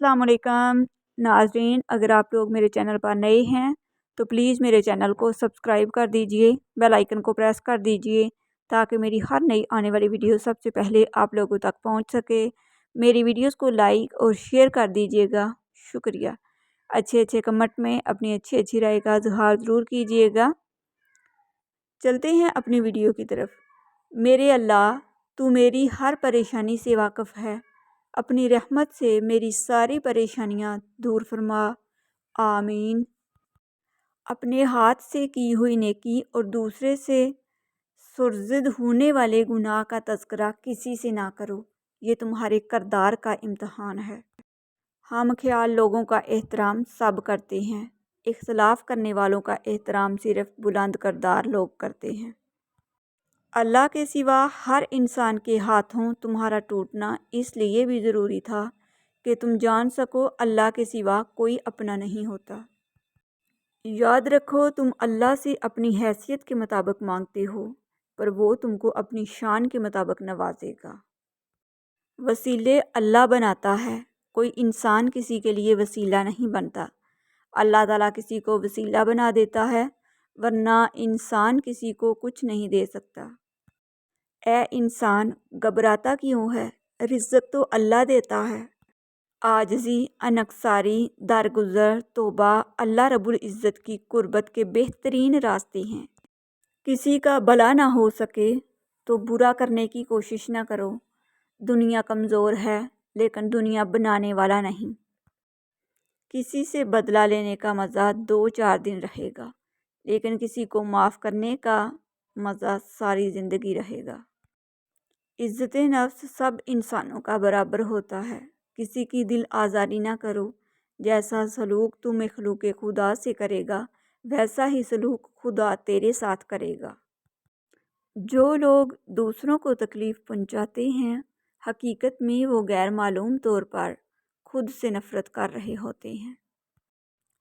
अस्सलाम वालेकुम नाज़रीन, अगर आप लोग मेरे चैनल पर नए हैं तो प्लीज़ मेरे चैनल को सब्सक्राइब कर दीजिए, बेल आइकन को प्रेस कर दीजिए ताकि मेरी हर नई आने वाली वीडियो सबसे पहले आप लोगों तक पहुंच सके। मेरी वीडियोस को लाइक और शेयर कर दीजिएगा, शुक्रिया। अच्छे अच्छे कमेंट में अपनी अच्छी अच्छी राय का इज़हार ज़रूर कीजिएगा। चलते हैं अपनी वीडियो की तरफ। मेरे अल्लाह, तू मेरी हर परेशानी से वाकिफ़ है, अपनी रहमत से मेरी सारी परेशानियां दूर फरमा, आमीन। अपने हाथ से की हुई नेकी और दूसरे से सुरज़द होने वाले गुनाह का तज़किरा किसी से ना करो, ये तुम्हारे किरदार का इम्तहान है। हम ख्याल लोगों का एहतराम सब करते हैं, इख्तलाफ करने वालों का एहतराम सिर्फ बुलंद किरदार लोग करते हैं। अल्लाह के सिवा हर इंसान के हाथों तुम्हारा टूटना इसलिए भी ज़रूरी था कि तुम जान सको अल्लाह के सिवा कोई अपना नहीं होता। याद रखो, तुम अल्लाह से अपनी हैसियत के मुताबिक मांगते हो, पर वो तुमको अपनी शान के मुताबिक नवाजेगा। वसीले अल्लाह बनाता है, कोई इंसान किसी के लिए वसीला नहीं बनता। अल्लाह ताला किसी को वसीला बना देता है, वरना इंसान किसी को कुछ नहीं दे सकता। ए इंसान, घबराता क्यों है? रिज़्क़ तो अल्लाह देता है। आजिज़ी, अनकसारी, दरगुज़र, तौबा अल्लाह रब्बुल इज़्ज़त की कुर्बत के बेहतरीन रास्ते हैं। किसी का भला ना हो सके तो बुरा करने की कोशिश ना करो। दुनिया कमज़ोर है, लेकिन दुनिया बनाने वाला नहीं। किसी से बदला लेने का मज़ा 2-4 दिन रहेगा, लेकिन किसी को माफ़ करने का मज़ा सारी ज़िंदगी रहेगा। इज़्ज़त नफ्स सब इंसानों का बराबर होता है। किसी की दिल आज़ारी ना करो। जैसा सलूक तू मखलूक खुदा से करेगा, वैसा ही सलूक खुदा तेरे साथ करेगा। जो लोग दूसरों को तकलीफ़ पहुंचाते हैं, हकीकत में वो गैर मालूम तौर पर खुद से नफ़रत कर रहे होते हैं।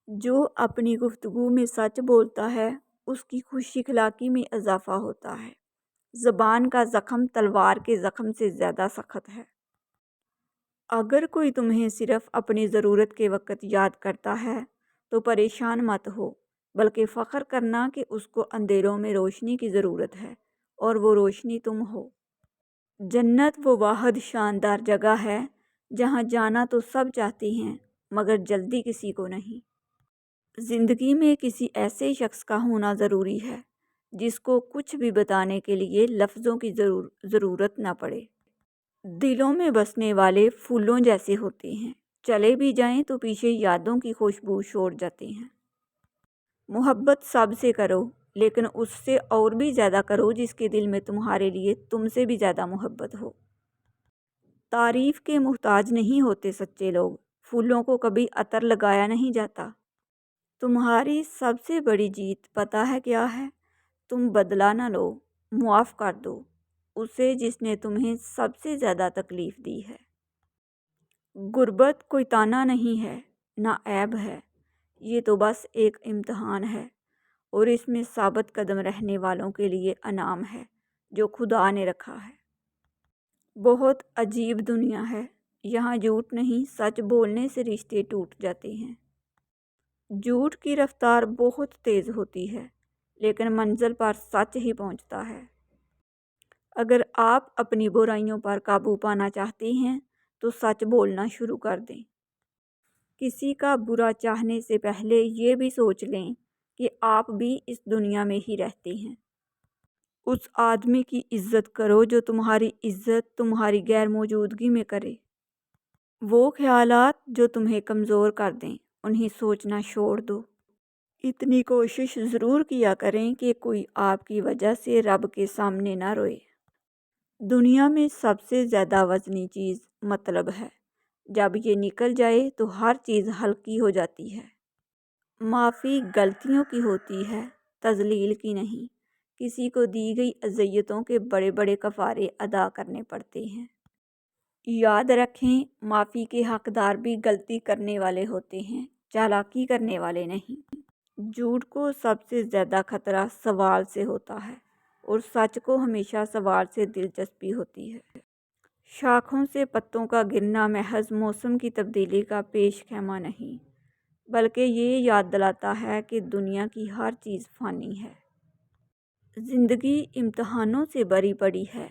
जो अपनी गुफ्तगू में सच बोलता है, उसकी खुश अखलाक़ी में इजाफ़ा होता है। ज़बान का ज़ख्म तलवार के ज़ख्म से ज़्यादा सख्त है। अगर कोई तुम्हें सिर्फ़ अपनी ज़रूरत के वक़्त याद करता है तो परेशान मत हो, बल्कि फ़ख्र करना कि उसको अंधेरों में रोशनी की ज़रूरत है और वो रोशनी तुम हो। जन्नत वो वाहिद शानदार जगह है जहाँ जाना तो सब चाहते हैं, मगर जल्दी किसी को नहीं। ज़िंदगी में किसी ऐसे शख्स का होना ज़रूरी है जिसको कुछ भी बताने के लिए लफ्ज़ों की ज़रूरत ना पड़े। दिलों में बसने वाले फूलों जैसे होते हैं, चले भी जाएं तो पीछे यादों की खुशबू छोड़ जाते हैं। मोहब्बत सबसे करो, लेकिन उससे और भी ज़्यादा करो जिसके दिल में तुम्हारे लिए तुमसे भी ज़्यादा मोहब्बत हो। तारीफ़ के मुहताज नहीं होते सच्चे लोग। फूलों को कभी अतर लगाया नहीं जाता। तुम्हारी सबसे बड़ी जीत पता है क्या है? तुम बदला ना लो, मुआफ़ कर दो उसे जिसने तुम्हें सबसे ज़्यादा तकलीफ़ दी है। गुर्बत कोई ताना नहीं है, ना ऐब है, ये तो बस एक इम्तहान है, और इसमें साबित कदम रहने वालों के लिए इनाम है जो खुदा ने रखा है। बहुत अजीब दुनिया है, यहाँ झूठ नहीं सच बोलने से रिश्ते टूट जाते हैं। झूठ की रफ्तार बहुत तेज़ होती है, लेकिन मंजिल पर सच ही पहुंचता है। अगर आप अपनी बुराइयों पर काबू पाना चाहते हैं तो सच बोलना शुरू कर दें। किसी का बुरा चाहने से पहले ये भी सोच लें कि आप भी इस दुनिया में ही रहते हैं। उस आदमी की इज़्ज़त करो जो तुम्हारी इज़्ज़त तुम्हारी गैर मौजूदगी में करे। वो ख्यालात जो तुम्हें कमज़ोर कर दें, उन्हें सोचना छोड़ दो। इतनी कोशिश ज़रूर किया करें कि कोई आपकी वजह से रब के सामने ना रोए। दुनिया में सबसे ज़्यादा वज़नी चीज़ मतलब है। जब ये निकल जाए तो हर चीज़ हल्की हो जाती है। माफ़ी गलतियों की होती है, तज़लील की नहीं। किसी को दी गई अज़ियतों के बड़े बड़े कफ़ारे अदा करने पड़ते हैं। याद रखें, माफ़ी के हक़दार भी गलती करने वाले होते हैं, चालाकी करने वाले नहीं। झूठ को सबसे ज़्यादा खतरा सवाल से होता है, और सच को हमेशा सवाल से दिलचस्पी होती है। شاخوں سے پتوں کا گرنا محض موسم کی تبدیلی کا پیش خیمہ نہیں، بلکہ یہ یاد دلاتا ہے کہ دنیا کی ہر چیز فانی ہے۔ زندگی امتحانوں سے بھری پڑی ہے۔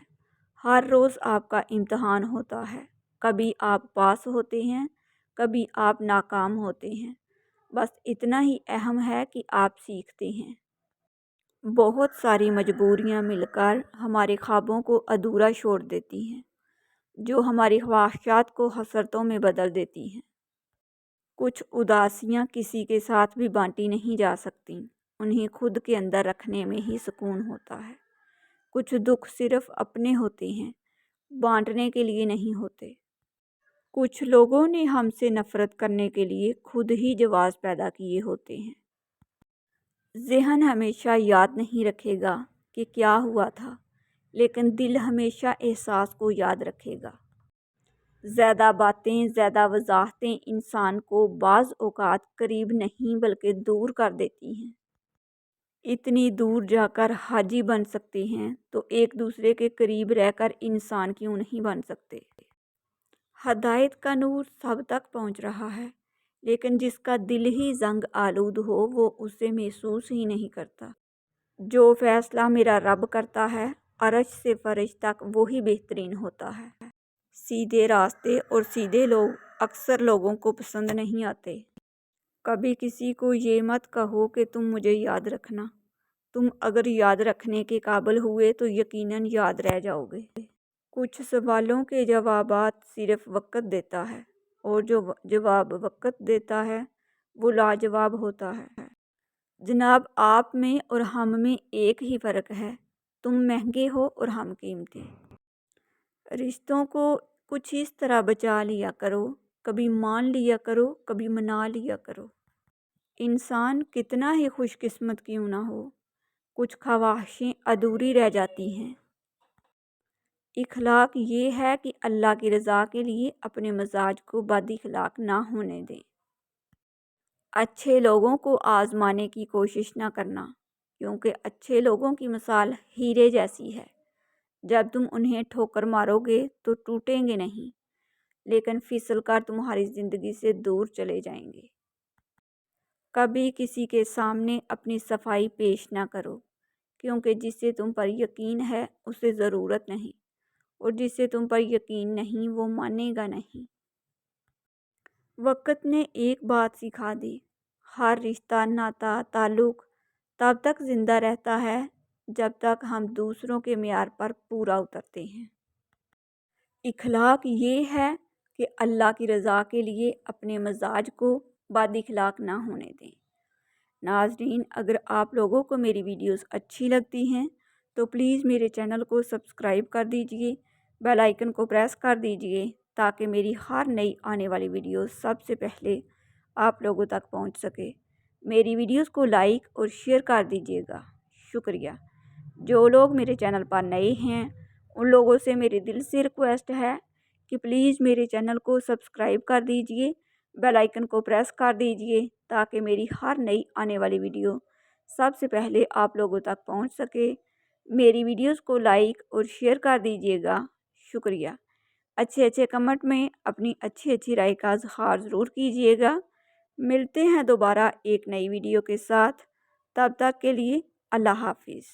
ہر روز آپ کا امتحان ہوتا ہے۔ کبھی آپ پاس ہوتے ہیں، کبھی آپ ناکام ہوتے ہیں۔ بس اتنا ہی اہم ہے کہ آپ سیکھتے ہیں۔ بہت ساری مجبوریاں مل کر ہمارے خوابوں کو ادھورا چھوڑ دیتی ہیں، جو ہماری خواہشات کو حسرتوں میں بدل دیتی ہیں۔ کچھ اداسیاں کسی کے ساتھ بھی بانٹی نہیں جا سکتیں، انہیں خود کے اندر رکھنے میں ہی سکون ہوتا ہے۔ کچھ دکھ صرف اپنے ہوتے ہیں، بانٹنے کے لیے نہیں ہوتے۔ کچھ لوگوں نے ہم سے نفرت کرنے کے لیے خود ہی جواز پیدا کیے ہوتے ہیں۔ ذہن ہمیشہ یاد نہیں رکھے گا کہ کیا ہوا تھا، لیکن دل ہمیشہ احساس کو یاد رکھے گا۔ زیادہ باتیں، زیادہ وضاحتیں انسان کو بعض اوقات قریب نہیں بلکہ دور کر دیتی ہیں۔ اتنی دور جا کر حاجی بن سکتے ہیں تو ایک دوسرے کے قریب رہ کر انسان کیوں نہیں بن سکتے؟ ہدایت کا نور سب تک پہنچ رہا ہے، لیکن جس کا دل ہی زنگ آلود ہو وہ اسے محسوس ہی نہیں کرتا۔ جو فیصلہ میرا رب کرتا ہے، عرش سے فرش تک وہی بہترین ہوتا ہے۔ سیدھے راستے اور سیدھے لوگ اکثر لوگوں کو پسند نہیں آتے۔ کبھی کسی کو یہ مت کہو کہ تم مجھے یاد رکھنا۔ تم اگر یاد رکھنے کے قابل ہوئے تو یقیناً یاد رہ جاؤ گے۔ کچھ سوالوں کے جوابات صرف وقت دیتا ہے، اور جو جواب وقت دیتا ہے وہ لاجواب ہوتا ہے۔ جناب، آپ میں اور ہم میں ایک ہی فرق ہے، تم مہنگے ہو اور ہم قیمتی۔ رشتوں کو کچھ اس طرح بچا لیا کرو، کبھی مان لیا کرو، کبھی منا لیا کرو۔ انسان کتنا ہی خوش قسمت کیوں نہ ہو، کچھ خواہشیں ادھوری رہ جاتی ہیں۔ اخلاق یہ ہے کہ اللہ کی رضا کے لیے اپنے مزاج کو بد اخلاق نہ ہونے دیں۔ اچھے لوگوں کو آزمانے کی کوشش نہ کرنا، کیونکہ اچھے لوگوں کی مثال ہیرے جیسی ہے۔ جب تم انہیں ٹھوکر مارو گے تو ٹوٹیں گے نہیں، لیکن پھسل کر تمہاری زندگی سے دور چلے جائیں گے۔ کبھی کسی کے سامنے اپنی صفائی پیش نہ کرو، کیونکہ جسے تم پر یقین ہے اسے ضرورت نہیں، اور جسے تم پر یقین نہیں وہ مانے گا نہیں۔ وقت نے ایک بات سکھا دی، ہر رشتہ، ناتا، تعلق تب تک زندہ رہتا ہے جب تک ہم دوسروں کے معیار پر پورا اترتے ہیں۔ اخلاق یہ ہے کہ اللہ کی رضا کے لیے اپنے مزاج کو بد اخلاق نہ ہونے دیں۔ ناظرین، اگر آپ لوگوں کو میری ویڈیوز اچھی لگتی ہیں تو پلیز میرے چینل کو سبسکرائب کر دیجئے، بیل آئیکن کو پریس کر دیجئے تاکہ میری ہر نئی آنے والی ویڈیوز سب سے پہلے آپ لوگوں تک پہنچ سکے۔ میری ویڈیوز کو لائک اور شیئر کر دیجئے گا۔ شکریہ۔ جو لوگ میرے چینل پر نئے ہیں ان لوگوں سے میری دل سے ریکویسٹ ہے کہ پلیز میرے چینل کو سبسکرائب کر دیجئے، بیل آئیکن کو پریس کر دیجئے تاکہ میری ہر نئی آنے والی ویڈیو سب سے پہلے آپ لوگوں تک پہنچ سکے۔ میری ویڈیوز کو لائک اور شیئر کر دیجئے گا۔ شکریہ۔ اچھے کمنٹ میں اپنی اچھی رائے کا اظہار ضرور کیجئے گا۔ ملتے ہیں دوبارہ ایک نئی ویڈیو کے ساتھ، تب تک کے لیے اللہ حافظ۔